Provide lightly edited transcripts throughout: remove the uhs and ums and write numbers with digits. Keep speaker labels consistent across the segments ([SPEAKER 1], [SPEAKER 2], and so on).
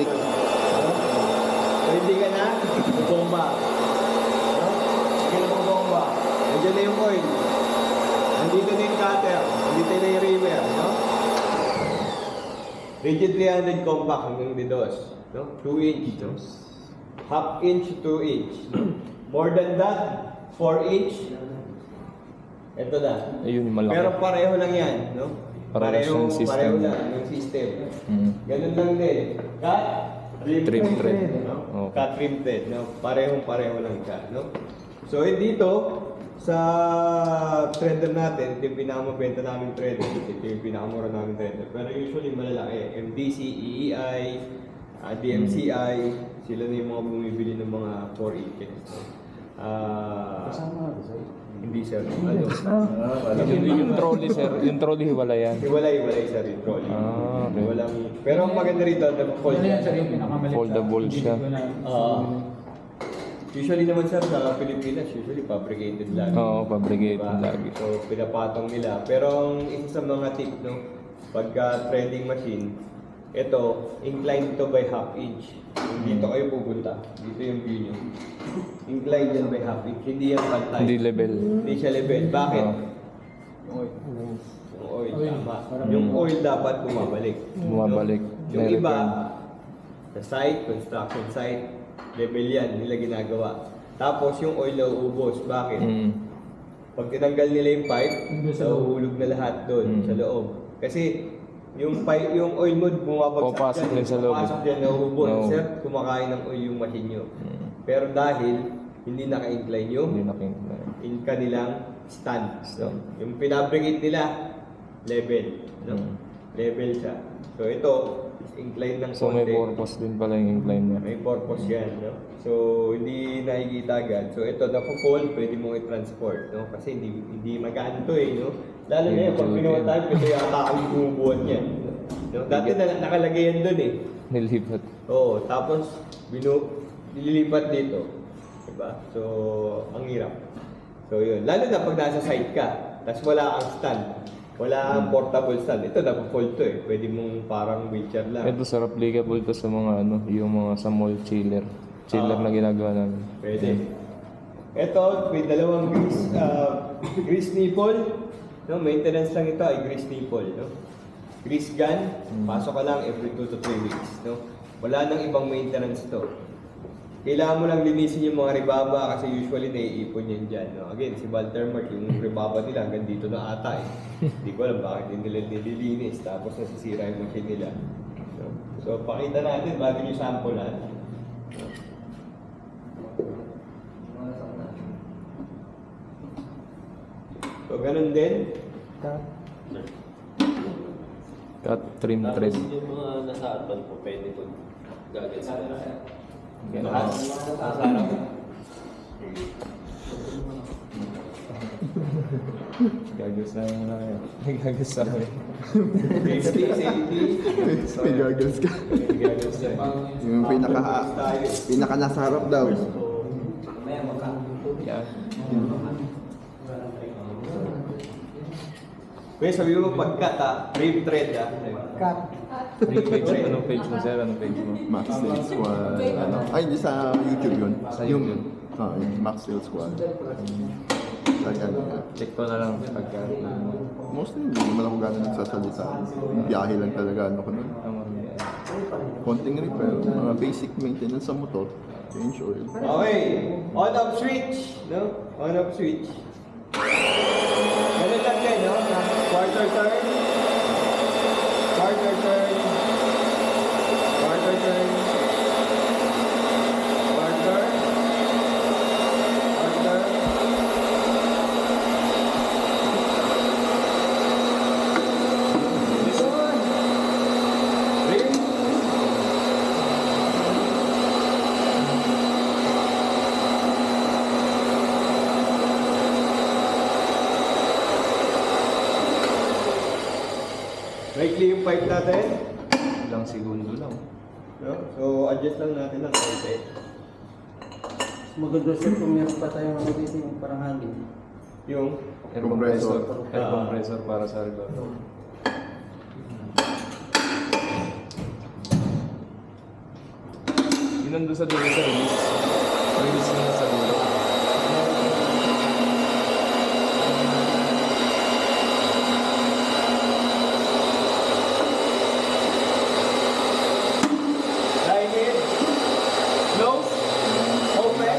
[SPEAKER 1] plastic.
[SPEAKER 2] So, hindi ka na bumba. Hindi ka na bumba. Nandiyan na yung oil. Nandito na yung cutter. Nandito na yung reamer. No? Rigid 300 compact hanggang didos. No? 2 inch. No? Half inch, 2 inch. No? More than that, 4 inch. Ito na.
[SPEAKER 3] Ayun, malaki.
[SPEAKER 2] Pero pareho lang yan. No?
[SPEAKER 3] Pareho siyang system.
[SPEAKER 2] Pareho lang yung system. Ganun lang din. Cut,
[SPEAKER 3] Trim thread.
[SPEAKER 2] No?
[SPEAKER 3] Okay.
[SPEAKER 2] Cut trim thread. No? Pareho lang siya. No? So, dito, sa threader natin, ito yung pinakamabenta namin threader. Ito yung pinakamura namin threader. Pero usually malalaki. MDC, EEI, DMCI, sila na yung mga bumibili ng mga 4 inches.
[SPEAKER 1] Kasama nga sir.
[SPEAKER 2] Hindi sir. Ano?
[SPEAKER 3] Yung trolley, sir. Yung trolley, wala yan.
[SPEAKER 2] Hiwalay sir yung trolley.
[SPEAKER 3] Okay.
[SPEAKER 2] Walang, pero ang maganda rito, fold yan.
[SPEAKER 3] Foldable siya.
[SPEAKER 2] Usually naman sir, sa Pilipinas, usually fabricated lang.
[SPEAKER 3] Oo, fabricated
[SPEAKER 2] Diba?
[SPEAKER 3] lagi.
[SPEAKER 2] So, pinapatong nila. Pero ang isa sa mga tip, no, pagka threading machine, ito, inclined to by half inch. Kung dito kayo pupunta, dito yung view nyo. Inclined yan by half inch, hindi yan pantay.
[SPEAKER 3] Hindi level.
[SPEAKER 2] Hindi siya level. Bakit?
[SPEAKER 3] Oo.
[SPEAKER 2] Yung oil, tama. Yung oil dapat bumabalik.
[SPEAKER 3] Bumabalik.
[SPEAKER 2] No? Yung iba, sa site, construction site, level yan, nila ginagawa. Tapos yung oil na uubos. Bakit? Pag tinanggal nila yung pipe, nahuhulog na lahat doon sa loob. Kasi yung pipe, yung oil mo bumabagsak
[SPEAKER 3] Papasok din sa loob.
[SPEAKER 2] Papasok dyan, nahuhubos.
[SPEAKER 3] No.
[SPEAKER 2] Sir, kumakain ng oil yung machine nyo. Pero dahil hindi naka-incline yung
[SPEAKER 3] Hindi nakita.
[SPEAKER 2] in kanilang stand. No? Yung pinabricate nila, level. No? Level siya. So ito, is incline ng
[SPEAKER 3] So may
[SPEAKER 2] konti.
[SPEAKER 3] purpose din pala yung incline niya.
[SPEAKER 2] May purpose yan. No? So hindi nakikita agad. So ito, napo-fold, pwede mo i-transport. No? Kasi hindi magaan to eh. No? Lalo na yun, pag pinuha tayo, ito yata ang bumubuhan niya. No? Dati nakalagay yan dun eh.
[SPEAKER 3] Nilipat.
[SPEAKER 2] Oo, tapos nililipat dito. Diba? So, ang hirap. So, yun. Lalo na pag nasa site ka, tapos wala kang stand. Wala kang portable stand. Ito, napafold to eh. Pwede mong parang wheelchair lang.
[SPEAKER 3] Ito sir, applicable to sa mga ano, yung mga sa mall chiller. Chiller na ginagawa namin.
[SPEAKER 2] Pwede. Ito, may dalawang grease nipple. No, maintenance lang ito ay grease nipple. No? Grease gun, pasok ka lang every 2 to 3 weeks. No? Wala nang ibang maintenance to. Kailangan mo lang linisin yung mga ribaba kasi usually naiipon yan dyan. No? Again, si Waltermark, yung ribaba nila hanggang dito na ata eh. Hindi ko alam bakit hindi nila nililinis tapos nasisira yung machine nila. No? So, pakita natin bago yung sample natin. So, ganun din.
[SPEAKER 3] Cut, trim thread.
[SPEAKER 4] Yung mga nasa harapan po, pwede po gagawin sa
[SPEAKER 3] Ganun.
[SPEAKER 2] Nasa harap.
[SPEAKER 3] Gagasa mo na yan. Gagasa mo yan.
[SPEAKER 2] Safety, safety.
[SPEAKER 1] May goggles ka.
[SPEAKER 2] Gagawin
[SPEAKER 1] Yung pinaka nasa harap daw.
[SPEAKER 3] Yan.
[SPEAKER 2] Pwede sabi mo pag-cut rib thread
[SPEAKER 3] Anong page mo sir? Anong page mo?
[SPEAKER 1] Max Steel Squad. Ano? Ay, hindi sa YouTube yun.
[SPEAKER 3] Sa YouTube.
[SPEAKER 1] Yung Max Steel Squad. Talaga.
[SPEAKER 3] Check ko na lang pagka.
[SPEAKER 1] Mostly, hindi naman ako gano'n nagsasalita. Biyahe lang talaga ano ko nun. Konting repair, mga basic maintenance sa motor, change oil.
[SPEAKER 2] Okay. On off switch. No? On off switch. Ganun lang din, no? Quarter turn. Quarter turn. Quarter turn. Quarter. Quarter. Ring. Maikli yung pipe natin.
[SPEAKER 3] Ilang segundo lang.
[SPEAKER 2] No? So, adjust lang natin ng konti.
[SPEAKER 5] Maganda sir kung meron pa tayong ano dito yung parang hangin.
[SPEAKER 2] Yung
[SPEAKER 3] Air compressor.
[SPEAKER 1] Compressor.
[SPEAKER 3] Air compressor para sa regulator. Yun nandun sa dulo sa release. Release na sa dulo.
[SPEAKER 2] Dive in. Close. Open.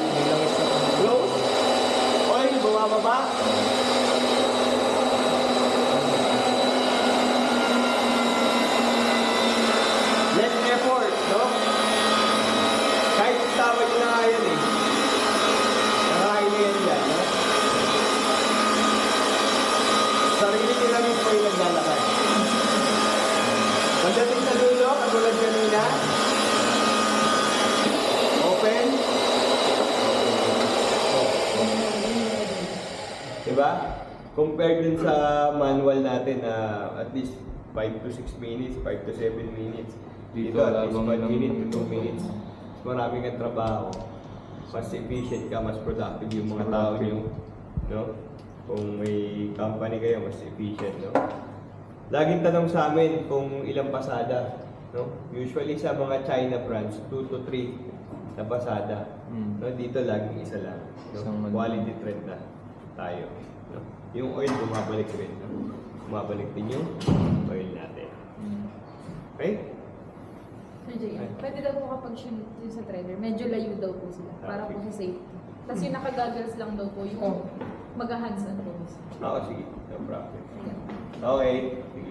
[SPEAKER 2] Close. Oil, bumababa. Less effort, no? Kahit tawag nyo na nga yan eh. Nakain na yan dyan, no? Sarili nyo lang po yung naglalakad. Pagdating sa dulo, katulad kanina, open. Diba? Compared dun sa manual natin na at least 5 to 6 minutes, 5 to 7 minutes. Dito at least 1 minute to 2 minutes. Mas maraming ang trabaho. Mas efficient ka, mas productive yung mga tao nyo. No? Kung may company kayo, mas efficient. No? Laging tanong sa amin kung ilang pasada. No? Usually sa mga China brands, 2 to 3 na pasada. No? Dito laging isa lang.
[SPEAKER 3] Isang
[SPEAKER 2] No? Quality trend na tayo. No? Yung oil bumabalik rin. No? Bumabalik din yung oil natin. Okay?
[SPEAKER 6] Sir Jay, pwede daw po kapag shoot yun sa trailer, medyo layo daw po sila, para po sa safety. Tapos yung nakagaggles lang daw po, yung mag-hands on po.
[SPEAKER 2] Oo, sige. No problem. Okay. Sige.